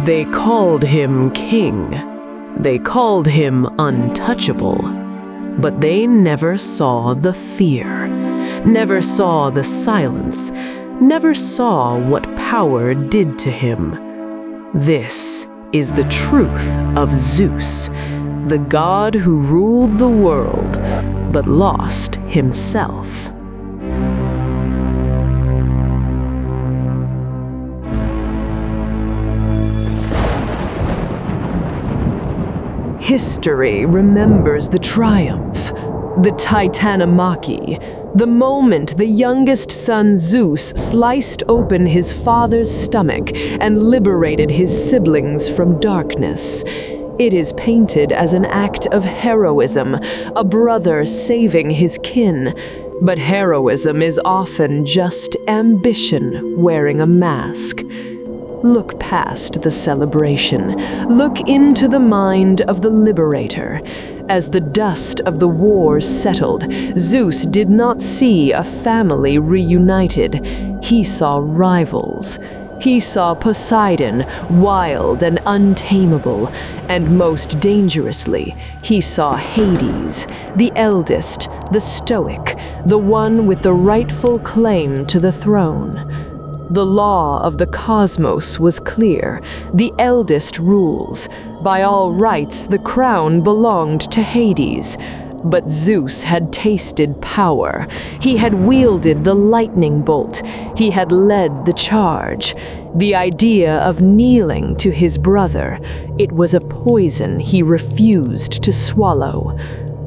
They called him king. They called him untouchable. But they never saw the fear, never saw the silence, never saw what power did to him. This is the truth of Zeus, the god who ruled the world, but lost himself. History remembers the triumph, the Titanomachy, the moment the youngest son Zeus sliced open his father's stomach and liberated his siblings from darkness. It is painted as an act of heroism, a brother saving his kin. But heroism is often just ambition wearing a mask. Look past the celebration. Look into the mind of the liberator. As the dust of the war settled, Zeus did not see a family reunited. He saw rivals. He saw Poseidon, wild and untamable, and most dangerously, he saw Hades, the eldest, the stoic, the one with the rightful claim to the throne. The law of the cosmos was clear. The eldest rules. By all rights, the crown belonged to Hades. But Zeus had tasted power. He had wielded the lightning bolt. He had led the charge. The idea of kneeling to his brother, it was a poison he refused to swallow.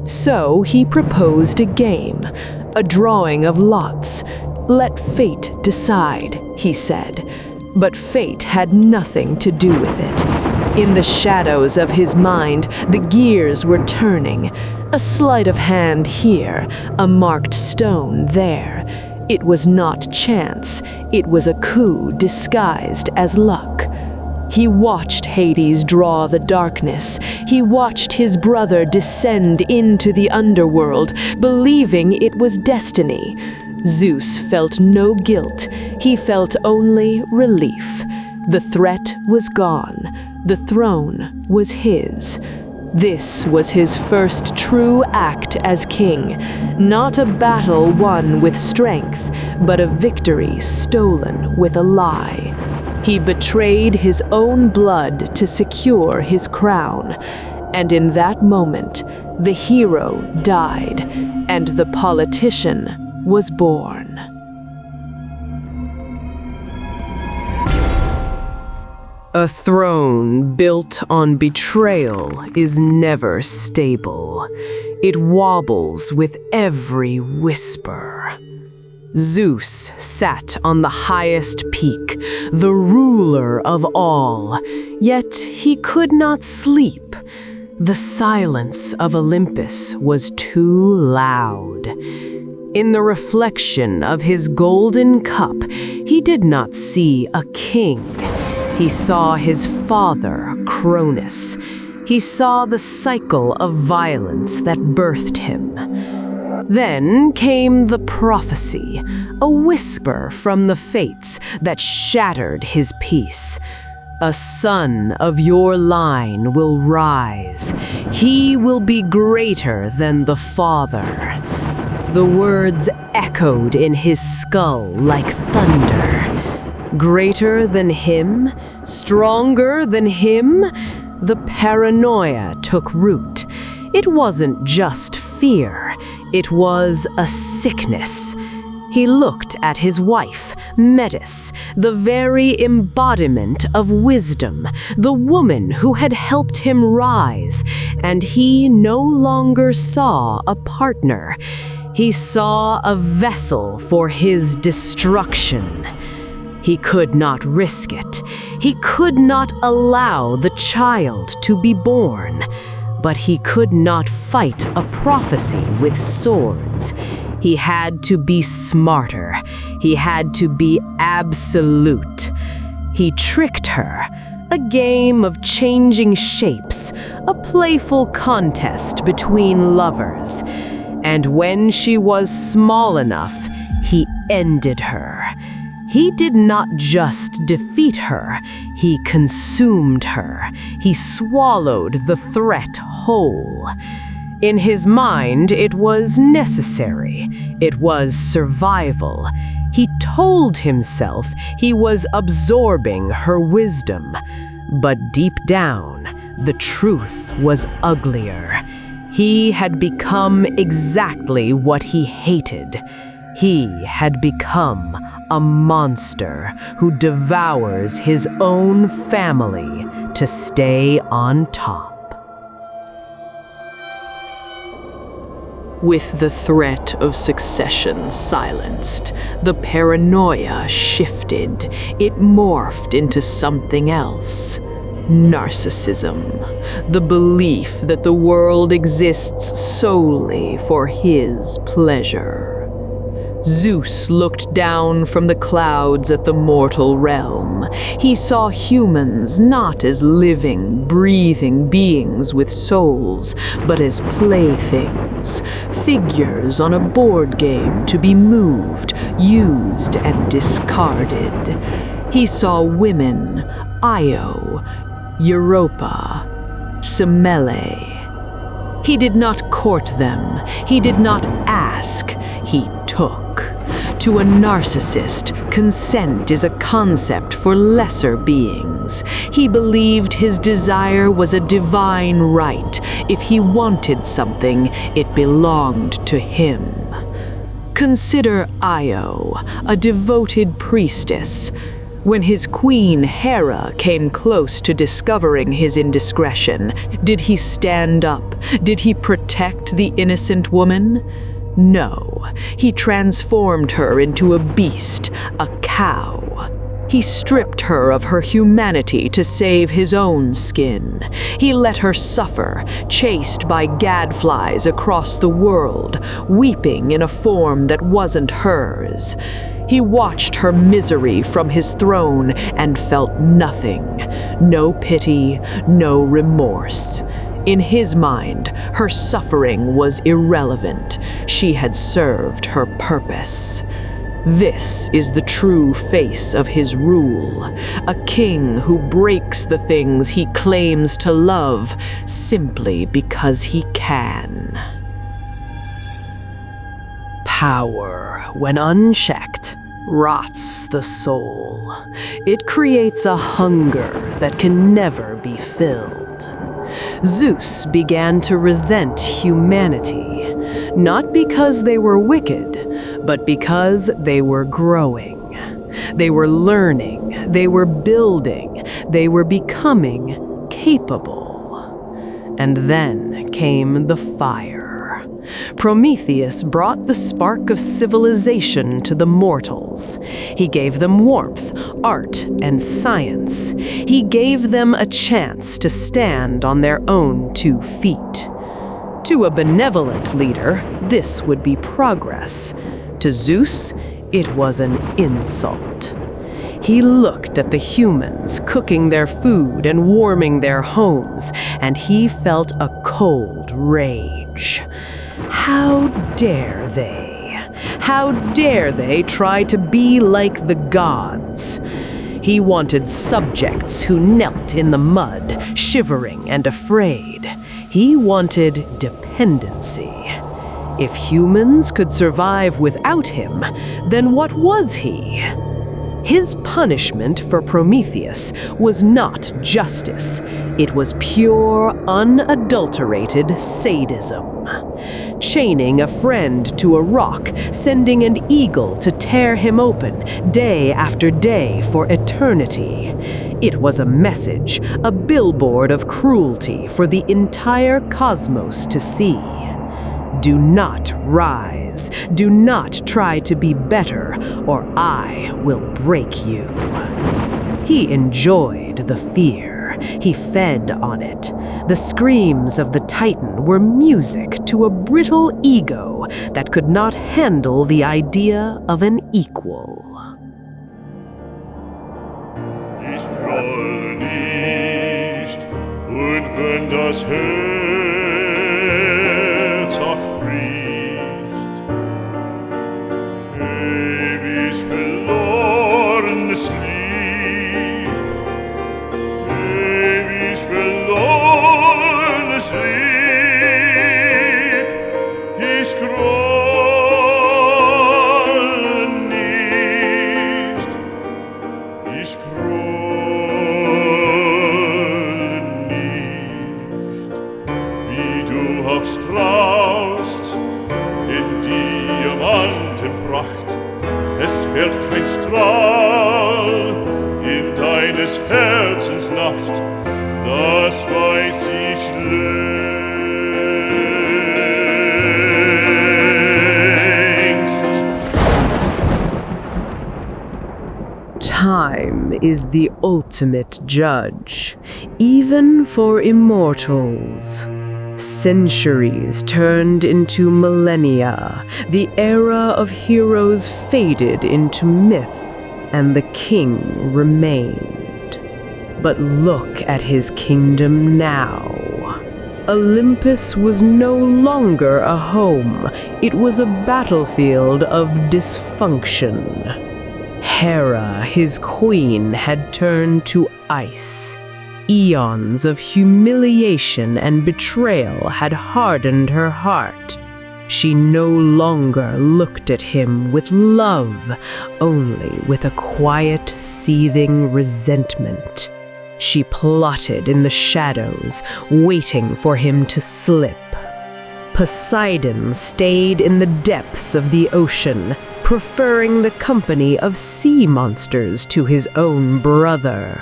So he proposed a game, a drawing of lots. Let fate decide, he said. But fate had nothing to do with it. In the shadows of his mind, the gears were turning. A sleight of hand here, a marked stone there. It was not chance, it was a coup disguised as luck. He watched Hades draw the darkness. He watched his brother descend into the underworld, believing it was destiny. Zeus felt no guilt. He felt only relief. The threat was gone. The throne was his. This was his first true act as king. Not a battle won with strength, but a victory stolen with a lie. He betrayed his own blood to secure his crown. And in that moment, the hero died, and the politician was born. A throne built on betrayal is never stable. It wobbles with every whisper. Zeus sat on the highest peak, the ruler of all, yet he could not sleep. The silence of Olympus was too loud. In the reflection of his golden cup, he did not see a king. He saw his father, Cronus. He saw the cycle of violence that birthed him. Then came the prophecy, a whisper from the fates that shattered his peace. A son of your line will rise. He will be greater than the father. The words echoed in his skull like thunder. Greater than him? Stronger than him? The paranoia took root. It wasn't just fear. It was a sickness. He looked at his wife, Metis, the very embodiment of wisdom, the woman who had helped him rise, and he no longer saw a partner. He saw a vessel for his destruction. He could not risk it. He could not allow the child to be born. But he could not fight a prophecy with swords. He had to be smarter. He had to be absolute. He tricked her. A game of changing shapes, a playful contest between lovers. And when she was small enough, he ended her. He did not just defeat her, He consumed her. He swallowed the threat whole. In his mind, it was necessary. It was survival. He told himself he was absorbing her wisdom. But deep down, the truth was uglier. He had become exactly what he hated. He had become a monster who devours his own family to stay on top. With the threat of succession silenced, the paranoia shifted. It morphed into something else. Narcissism, the belief that the world exists solely for his pleasure. Zeus looked down from the clouds at the mortal realm. He saw humans not as living, breathing beings with souls, but as playthings, figures on a board game to be moved, used, and discarded. He saw women, Io, Europa, Semele. He did not court them. He did not ask. He took. To a narcissist, consent is a concept for lesser beings. He believed his desire was a divine right. If he wanted something, it belonged to him. Consider Io, a devoted priestess. When his queen, Hera, came close to discovering his indiscretion, did he stand up? Did he protect the innocent woman? No, he transformed her into a beast, a cow. He stripped her of her humanity to save his own skin. He let her suffer, chased by gadflies across the world, weeping in a form that wasn't hers. He watched her misery from his throne and felt nothing. No pity, no remorse. In his mind, her suffering was irrelevant. She had served her purpose. This is the true face of his rule, a king who breaks the things he claims to love simply because he can. Power, when unchecked, rots the soul. It creates a hunger that can never be filled. Zeus began to resent humanity, not because they were wicked, but because they were growing. They were learning, they were building, they were becoming capable. And then came the fire. Prometheus brought the spark of civilization to the mortals. He gave them warmth, art, and science. He gave them a chance to stand on their own 2 feet. To a benevolent leader, this would be progress. To Zeus, it was an insult. He looked at the humans cooking their food and warming their homes, and he felt a cold rage. How dare they? How dare they try to be like the gods? He wanted subjects who knelt in the mud, shivering and afraid. He wanted dependency. If humans could survive without him, then what was he? His punishment for Prometheus was not justice. It was pure, unadulterated sadism. Chaining a friend to a rock, sending an eagle to tear him open day after day for eternity. It was a message, a billboard of cruelty for the entire cosmos to see. Do not rise. Do not try to be better, or I will break you. He enjoyed the fear. He fed on it. The screams of the Titan were music to a brittle ego that could not handle the idea of an equal. Ich troll nicht, und wenn das Herz auch bricht, ewig verlorenes Lieb, Nacht, das weiß ich längst. Time is the ultimate judge, even for immortals. Centuries turned into millennia, the era of heroes faded into myth, and the king remained. But look at his kingdom now. Olympus was no longer a home, it was a battlefield of dysfunction. Hera, his queen, had turned to ice. Eons of humiliation and betrayal had hardened her heart. She no longer looked at him with love, only with a quiet, seething resentment. She plotted in the shadows, waiting for him to slip. Poseidon stayed in the depths of the ocean, preferring the company of sea monsters to his own brother.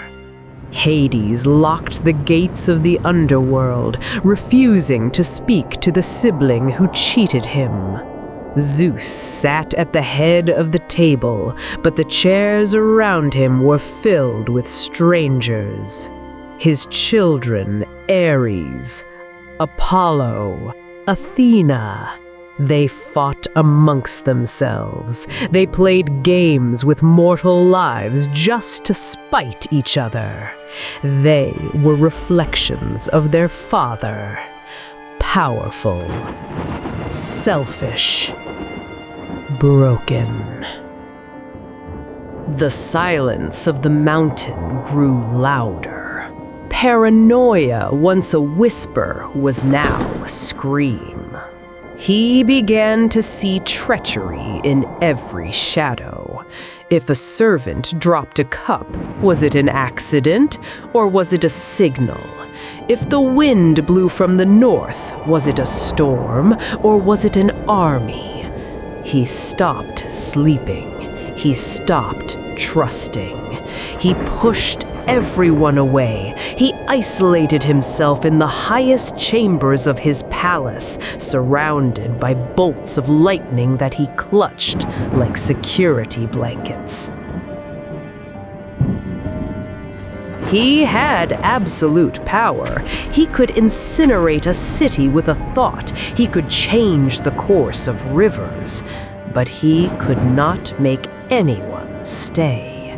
Hades locked the gates of the Underworld, refusing to speak to the sibling who cheated him. Zeus sat at the head of the table, but the chairs around him were filled with strangers. His children, Ares, Apollo, Athena. They fought amongst themselves. They played games with mortal lives just to spite each other. They were reflections of their father. Powerful, selfish, broken. The silence of the mountain grew louder. Paranoia, once a whisper, was now a scream. He began to see treachery in every shadow. If a servant dropped a cup, was it an accident or was it a signal? If the wind blew from the north, was it a storm or was it an army? He stopped sleeping. He stopped trusting. He pushed everyone away. He isolated himself in the highest chambers of his palace, surrounded by bolts of lightning that he clutched like security blankets. He had absolute power. He could incinerate a city with a thought. He could change the course of rivers. But he could not make anyone stay.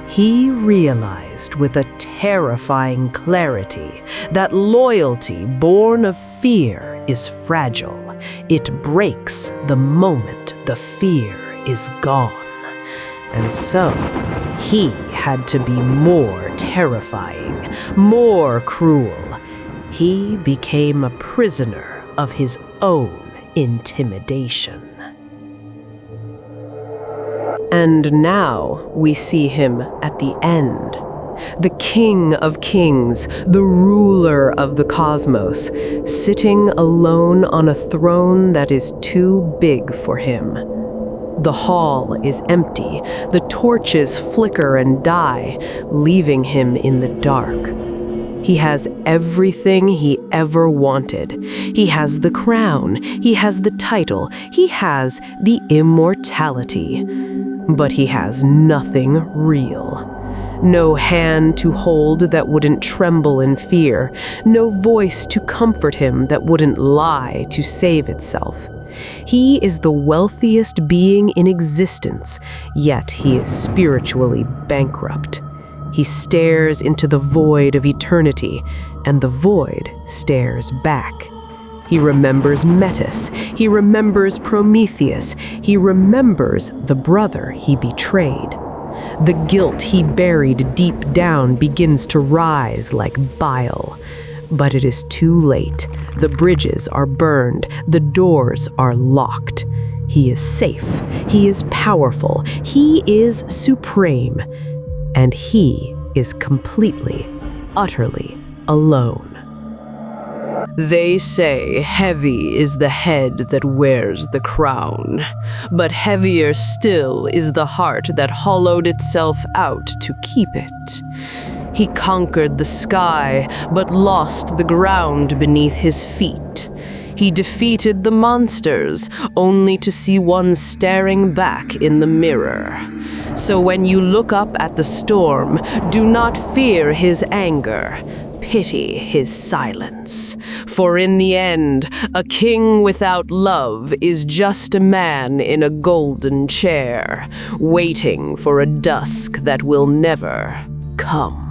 He realized with a terrifying clarity that loyalty born of fear is fragile. It breaks the moment the fear is gone. And so, he had to be more terrifying, more cruel. He became a prisoner of his own intimidation. And now we see him at the end. The King of Kings, the ruler of the cosmos, sitting alone on a throne that is too big for him. The hall is empty. The torches flicker and die, leaving him in the dark. He has everything he ever wanted. He has the crown. He has the title. He has the immortality. But he has nothing real. No hand to hold that wouldn't tremble in fear. No voice to comfort him that wouldn't lie to save itself. He is the wealthiest being in existence, yet he is spiritually bankrupt. He stares into the void of eternity, and the void stares back. He remembers Metis. He remembers Prometheus. He remembers the brother he betrayed. The guilt he buried deep down begins to rise like bile. But it is too late. The bridges are burned. The doors are locked. He is safe. He is powerful. He is supreme. And he is completely, utterly alone. They say heavy is the head that wears the crown, but heavier still is the heart that hollowed itself out to keep it. He conquered the sky, but lost the ground beneath his feet. He defeated the monsters, only to see one staring back in the mirror. So when you look up at the storm, do not fear his anger. Pity his silence. For in the end, a king without love is just a man in a golden chair, waiting for a dusk that will never come.